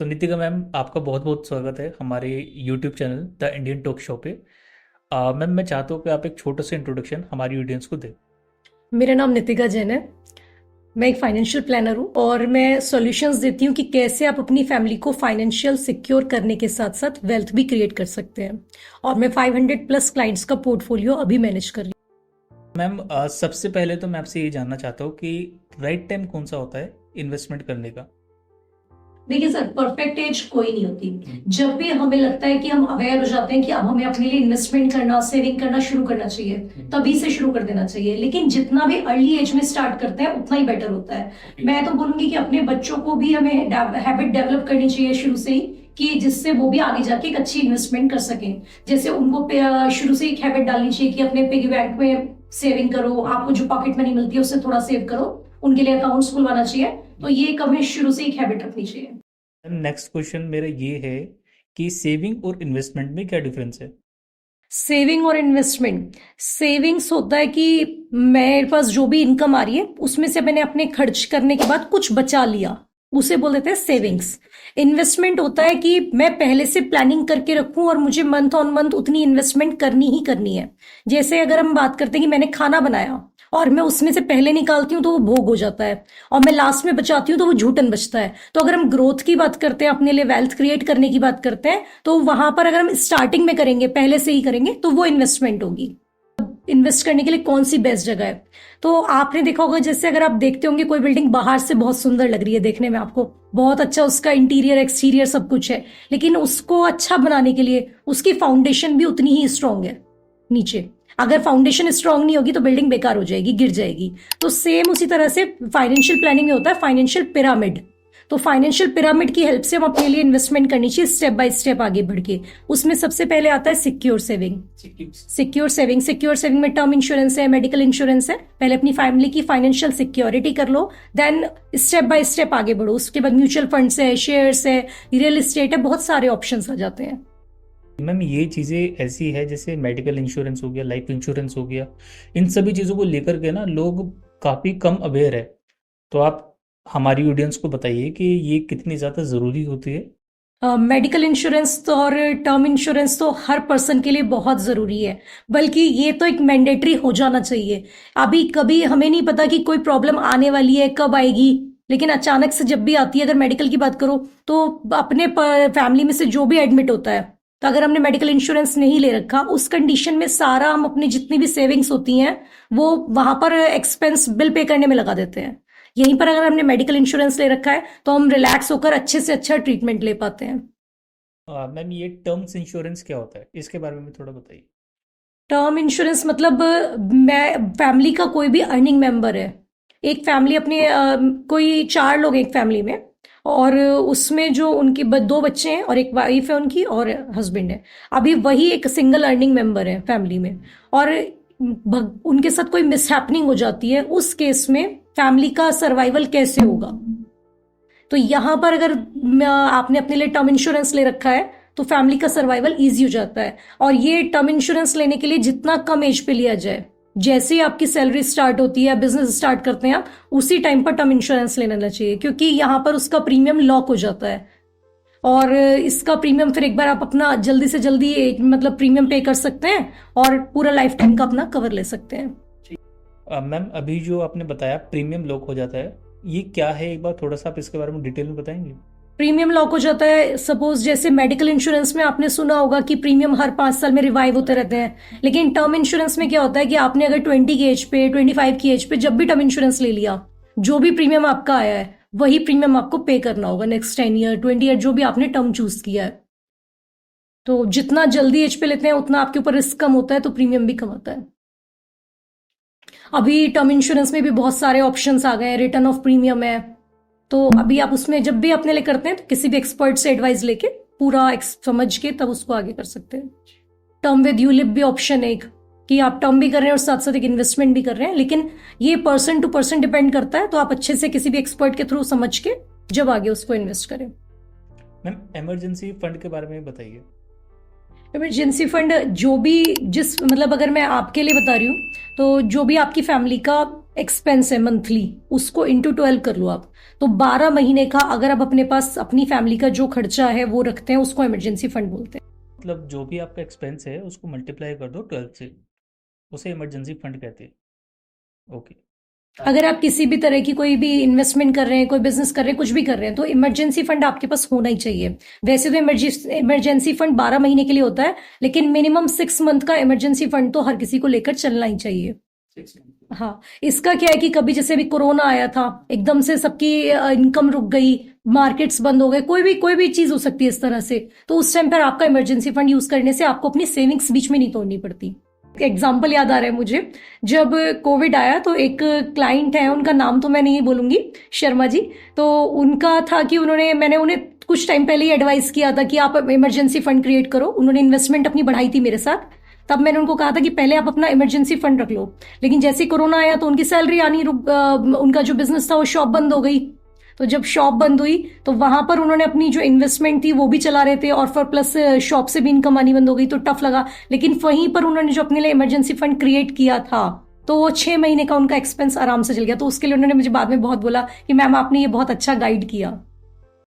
तो नितिका मैम, आपका बहुत बहुत स्वागत है हमारे YouTube channel the Indian talk show पे। मैम, मैं चाहता हूँ कि आप एक छोटा सा इंट्रोडक्शन हमारी ऑडियंस को दें। मेरा नाम नितिका जैन है। मैं एक फाइनेंशियल प्लानर हूँ और मैं सॉल्यूशंस देती हूँ कि कैसे आप अपनी फैमिली को फाइनेंशियल सिक्योर करने के साथ साथ वेल्थ भी क्रिएट कर सकते हैं। और मैं 500 प्लस क्लाइंट्स का पोर्टफोलियो अभी मैनेज कर रही मैम, सबसे पहले तो मैं आपसे ये जानना चाहता हूँ कि राइट टाइम कौन सा होता है इन्वेस्टमेंट करने का। हूँ। देखिए सर, परफेक्ट एज कोई नहीं होती। जब भी हमें लगता है कि हम अवेयर हो जाते हैं कि अब हमें अपने लिए इन्वेस्टमेंट करना, सेविंग करना शुरू करना चाहिए, तभी से शुरू कर देना चाहिए। लेकिन जितना भी अर्ली एज में स्टार्ट करते हैं उतना ही बेटर होता है। मैं तो बोलूंगी कि अपने बच्चों को भी हमें हैबिट डेवलप करनी चाहिए शुरू से ही, कि जिससे वो भी आगे जाके एक अच्छी इन्वेस्टमेंट कर सकें। जैसे उनको शुरू से एक हैबिट डालनी चाहिए कि अपने पिगी बैंक में सेविंग करो, आपको जो पॉकेट मनी मिलती है उससे थोड़ा सेव करो, उनके लिए अकाउंट्स खुलवाना चाहिए। तो ये कभी शुरू से एक हैबिट रखनी चाहिए। नेक्स्ट क्वेश्चन मेरा ये है कि सेविंग और इन्वेस्टमेंट में क्या डिफरेंस है। सेविंग और इन्वेस्टमेंट, सेविंग्स होता है कि मेरे पास जो भी इनकम आ रही है उसमें से मैंने अपने खर्च करने के बाद कुछ बचा लिया, उसे बोल देते हैं सेविंग्स। इन्वेस्टमेंट होता है कि मैं पहले से प्लानिंग करके रखूं और मुझे मंथ ऑन मंथ उतनी इन्वेस्टमेंट करनी ही करनी है। जैसे अगर हम बात करते हैं कि मैंने खाना बनाया और मैं उसमें से पहले निकालती हूँ तो वो भोग हो जाता है, और मैं लास्ट में बचाती हूँ तो वो झूठन बचता है। तो अगर हम ग्रोथ की बात करते हैं, अपने लिए वेल्थ क्रिएट करने की बात करते हैं, तो वहां पर अगर हम स्टार्टिंग में करेंगे, पहले से ही करेंगे, तो वो इन्वेस्टमेंट होगी। इन्वेस्ट करने के लिए कौन सी बेस्ट जगह है? तो आपने देखा होगा, जैसे अगर आप देखते होंगे कोई बिल्डिंग बाहर से बहुत सुंदर लग रही है, देखने में आपको बहुत अच्छा उसका इंटीरियर एक्सटीरियर सब कुछ है, लेकिन उसको अच्छा बनाने के लिए उसकी फाउंडेशन भी उतनी ही स्ट्रांग है नीचे। अगर फाउंडेशन स्ट्रांग नहीं होगी तो बिल्डिंग बेकार हो जाएगी, गिर जाएगी। तो सेम उसी तरह से फाइनेंशियल प्लानिंग में होता है फाइनेंशियल पिरामिड। तो फाइनेंशियल पिरामिड की हेल्प से हम अपने लिए इन्वेस्टमेंट करनी चाहिए स्टेप बाय स्टेप आगे बढ़ के। उसमें सबसे पहले आता है सिक्योर सेविंग। सिक्योर सेविंग में टर्म इंश्योरेंस है, मेडिकल इंश्योरेंस है। पहले अपनी फैमिली की फाइनेंशियल सिक्योरिटी कर लो, देन स्टेप बाय स्टेप आगे बढ़ो। उसके बाद म्यूचुअल फंड्स है, शेयर्स है, रियल एस्टेट है, बहुत सारे ऑप्शंस आ जाते हैं। मैम, ये चीज़ें ऐसी है जैसे मेडिकल इंश्योरेंस हो गया, लाइफ इंश्योरेंस हो गया, इन सभी चीज़ों को लेकर के ना लोग काफ़ी कम अवेयर है। तो आप हमारी ऑडियंस को बताइए कि ये कितनी ज़्यादा ज़रूरी होती है। मेडिकल इंश्योरेंस तो और टर्म इंश्योरेंस तो हर पर्सन के लिए बहुत ज़रूरी है, बल्कि ये तो एक मैंडेटरी हो जाना चाहिए। अभी कभी हमें नहीं पता कि कोई प्रॉब्लम आने वाली है, कब आएगी, लेकिन अचानक से जब भी आती है, अगर मेडिकल की बात करो तो अपने फैमिली में से जो भी एडमिट होता है, तो अगर हमने मेडिकल इंश्योरेंस नहीं ले रखा, उस कंडीशन में सारा हम अपनी जितनी भी सेविंग्स होती हैं वो वहां पर एक्सपेंस बिल पे करने में लगा देते हैं। यहीं पर अगर हमने मेडिकल इंश्योरेंस ले रखा है तो हम रिलैक्स होकर अच्छे से अच्छा ट्रीटमेंट ले पाते हैं। मैम, ये टर्म्स इंश्योरेंस क्या होता है, इसके बारे में थोड़ा बताइए। टर्म इंश्योरेंस मतलब मैं फैमिली का कोई भी अर्निंग मेंबर है, एक फैमिली अपने कोई 4 लोग हैं एक फैमिली में, और उसमें जो उनके दो बच्चे हैं और एक वाइफ है उनकी और हस्बैंड है। अभी वही एक सिंगल अर्निंग मेंबर है फैमिली में, और उनके साथ कोई मिसहैपनिंग हो जाती है, उस केस में फैमिली का सर्वाइवल कैसे होगा? तो यहां पर अगर आपने अपने लिए टर्म इंश्योरेंस ले रखा है तो फैमिली का सर्वाइवल इजी हो जाता है। और ये टर्म इंश्योरेंस लेने के लिए जितना कम एज पे लिया जाए, जैसे ही आपकी सैलरी स्टार्ट होती है, बिजनेस स्टार्ट करते हैं आप, उसी टाइम पर टर्म इंश्योरेंस ले लेना चाहिए, क्योंकि यहां पर उसका प्रीमियम लॉक हो जाता है। और इसका प्रीमियम फिर एक बार आप अपना जल्दी से जल्दी मतलब प्रीमियम पे कर सकते हैं और पूरा लाइफ टाइम का अपना कवर ले सकते हैं। मैम, अभी जो आपने बताया प्रीमियम लॉक हो जाता है, ये क्या है, एक बार थोड़ा सा आप इसके बारे में डिटेल में बताएंगे। प्रीमियम लॉक हो जाता है, सपोज जैसे मेडिकल इंश्योरेंस में आपने सुना होगा कि प्रीमियम हर 5 साल में रिवाइव होते रहते हैं, लेकिन टर्म इंश्योरेंस में क्या होता है कि आपने अगर 20 की एज पे, 25 की एज पे जब भी टर्म इंश्योरेंस ले लिया, जो भी प्रीमियम आपका आया है वही प्रीमियम आपको पे करना होगा नेक्स्ट 10 ईयर, 20 ईयर, जो भी आपने टर्म चूज किया है। तो जितना जल्दी एज पे लेते हैं उतना आपके ऊपर रिस्क कम होता है, तो प्रीमियम भी कम आता है। अभी टर्म इंश्योरेंस में भी बहुत सारे ऑप्शंस आ गए हैं, रिटर्न ऑफ प्रीमियम है। तो अभी आप उसमें जब भी अपने लिए करते हैं तो किसी भी एक्सपर्ट से एडवाइस लेके पूरा समझ के तब उसको आगे कर सकते हैं। टर्म विद यूलिप भी ऑप्शन है एक, कि आप टर्म भी कर रहे हैं और साथ साथ एक इन्वेस्टमेंट भी कर रहे हैं, लेकिन ये पर्सन टू पर्सन डिपेंड करता है। तो आप अच्छे से किसी भी एक्सपर्ट के थ्रू समझ के जब आगे उसको इन्वेस्ट करें। मैम, इमरजेंसी फंड के बारे में बताइए। इमरजेंसी फंड जो भी, जिस मतलब अगर मैं आपके लिए बता रही हूँ, तो जो भी आपकी फैमिली का एक्सपेंस है मंथली, उसको इंटू 12 कर लो आप, तो 12 महीने का अगर आप अपने पास अपनी फैमिली का जो खर्चा है वो रखते हैं, उसको इमरजेंसी फंड बोलते हैं। मतलब जो भी आपका एक्सपेंस है उसको मल्टीप्लाई कर दो 12 से, उसे इमरजेंसी फंड कहते हैं। ओके। अगर आप किसी भी तरह की कोई भी इन्वेस्टमेंट कर रहे हैं, कोई बिजनेस कर रहे हैं, कुछ भी कर रहे हैं, तो इमरजेंसी फंड आपके पास होना ही चाहिए। वैसे तो इमरजेंसी फंड 12 महीने के लिए होता है, लेकिन मिनिमम 6 मंथ का इमरजेंसी फंड तो हर किसी को लेकर चलना ही चाहिए। हाँ, इसका क्या है कि कभी जैसे अभी कोरोना आया था, एकदम से सबकी इनकम रुक गई, मार्केट्स बंद हो गए, कोई भी चीज हो सकती है इस तरह से, तो उस टाइम पर आपका इमरजेंसी फंड यूज करने से आपको अपनी सेविंग्स बीच में नहीं तोड़नी पड़ती। एग्जाम्पल याद आ रहा है मुझे, जब कोविड आया तो एक क्लाइंट है, उनका नाम तो मैं नहीं बोलूंगी, शर्मा जी। तो उनका था कि मैंने उन्हें कुछ टाइम पहले ही एडवाइस किया था कि आप इमरजेंसी फंड क्रिएट करो। उन्होंने इन्वेस्टमेंट अपनी बढ़ाई थी मेरे साथ, तब मैंने उनको कहा था कि पहले आप अपना इमरजेंसी फंड रख लो। लेकिन जैसे कोरोना आया तो उनकी सैलरी आनी उनका जो बिजनेस था वो शॉप बंद हो गई। तो जब शॉप बंद हुई तो वहां पर उन्होंने अपनी जो इन्वेस्टमेंट थी वो भी चला रहे थे, और फिर प्लस शॉप से भी इनकम आनी बंद हो गई, तो टफ लगा। लेकिन वहीं पर उन्होंने जो अपने लिए इमरजेंसी फंड क्रिएट किया था, तो वो 6 महीने का उनका एक्सपेंस आराम से चल गया। तो उसके लिए उन्होंने मुझे बाद में बहुत बोला कि मैम आपने ये बहुत अच्छा गाइड किया।